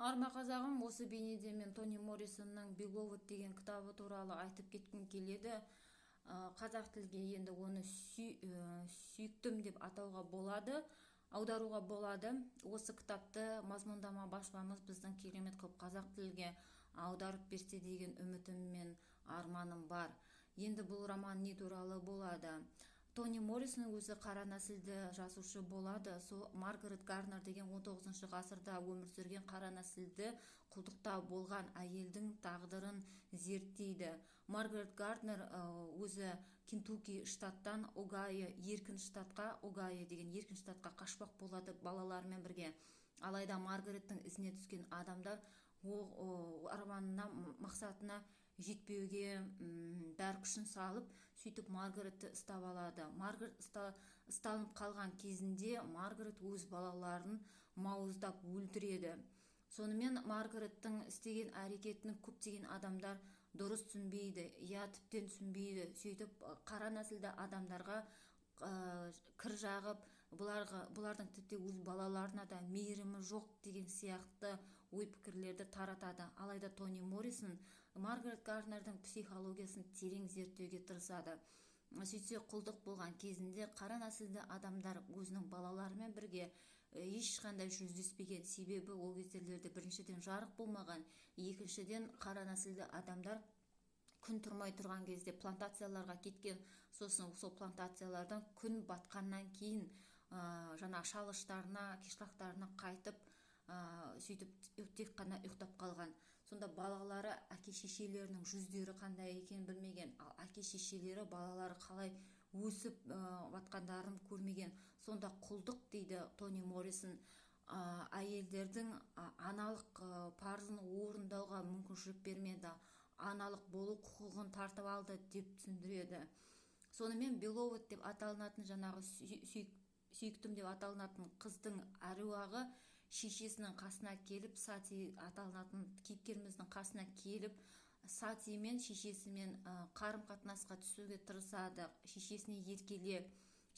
Арма қазағым, осы бейнеде мен Тони Моррисонның Beloved деген кітабы туралы айтып кеткім келеді. Қазақ тілге енді оны сүйіктім деп атауға болады, аударуға болады. Осы кітапты мазмұндама баспамыз біздің керемет қылып қазақ тілге аударып берсе деген үмітім мен арманым бар. Енді бұл роман не туралы болады? Тони Моррисон өзі қара нәсілді жазушы болады. Сол Маргарет Гарнер деген 19 ғасырда өмір сүрген қара нәсілді құлдықта болған әйелдің тағдырын зерттейді. Маргарет Гарнер өзі Кентукки штаттан Огайо деген еркін штатқа қашпақ болады балаларымен бірге. Алайда Маргареттің ізіне түскен адамдар арманына, мақсатына жетпеуге бар күшін салып, сөйтіп Маргаретті ұстап алады. Маргарет ұсталынып қалған кезінде Маргарет өз балаларын мауыздап өлтіреді. Сонымен Маргареттің істеген әрекетін көптеген адамдар дұрыс түсінбейді, тіптен түсінбейді. Сөйтіп қара нәсілді адамдарға кір жағып, бұлардың тіпті өз балаларына да мейірімі жоқ деген сияқты ой пікірлерді таратады. Алайда Тони Моррисон Маргарет Гарнердің психологиясын терең зерттеуге тырысады. Сөйтсе, құлдық болған кезінде қара нәсілді адамдар өзінің балаларымен бірге ешқандай жүздеспеген. Себебі ол кездерде біріншіден жарық болмаған, екіншіден қара нәсілді адамдар күн тұрмай тұрған кезде плантацияларға кеткен. Сосын сол плантациялардан күн батқаннан кейін жаңа шалыштарына, кишлақтарына қайтып, сөйтіп тек қана ұйықтап қалған. Сонда балалары әке-шешелерінің жүздері қандай екен білмеген, ал әке-шешелері балалары қалай өсіп батқандарын көрмеген. Сонда құлдық дейді Тони Моррисон, әйелдердің аналық парызын орындауға мүмкіншілік бермеді, аналық болу құқығын тартып алды деп түсіндіреді. Сонымен Beloved деп аталынатын, жаңағы сүйіктім деп аталынатын қыздың әруағы шешесінің қасына келіп, Сати аталынатын кейіпкеріміздің қасына келіп, Сати мен шешесімен қарым-қатынасқа түсуге тырысады. Шешесіне еркелеп,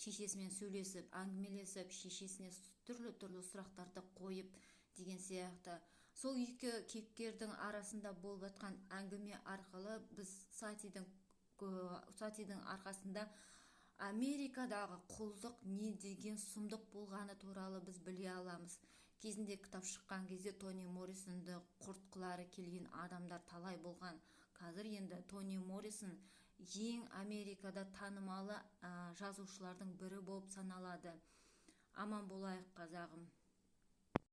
шешесімен сөйлесіп, әңгімелесіп, шешесіне түрлі сұрақтарды қойып деген сияқты. Сол екі кейіпкердің арасында болып жатқан әңгіме арқылы біз Сатидің арқасында Америкадағы құлдық не деген сұмдық болғаны туралы біз біле аламыз. Кезінде кітап шыққан кезде Тони Моррисонды құрт қылары келген адамдар талай болған. Қазір енді Тони Моррисон ең Америкада танымалы жазушылардың бірі болып саналады. Аман болайық, қазағым.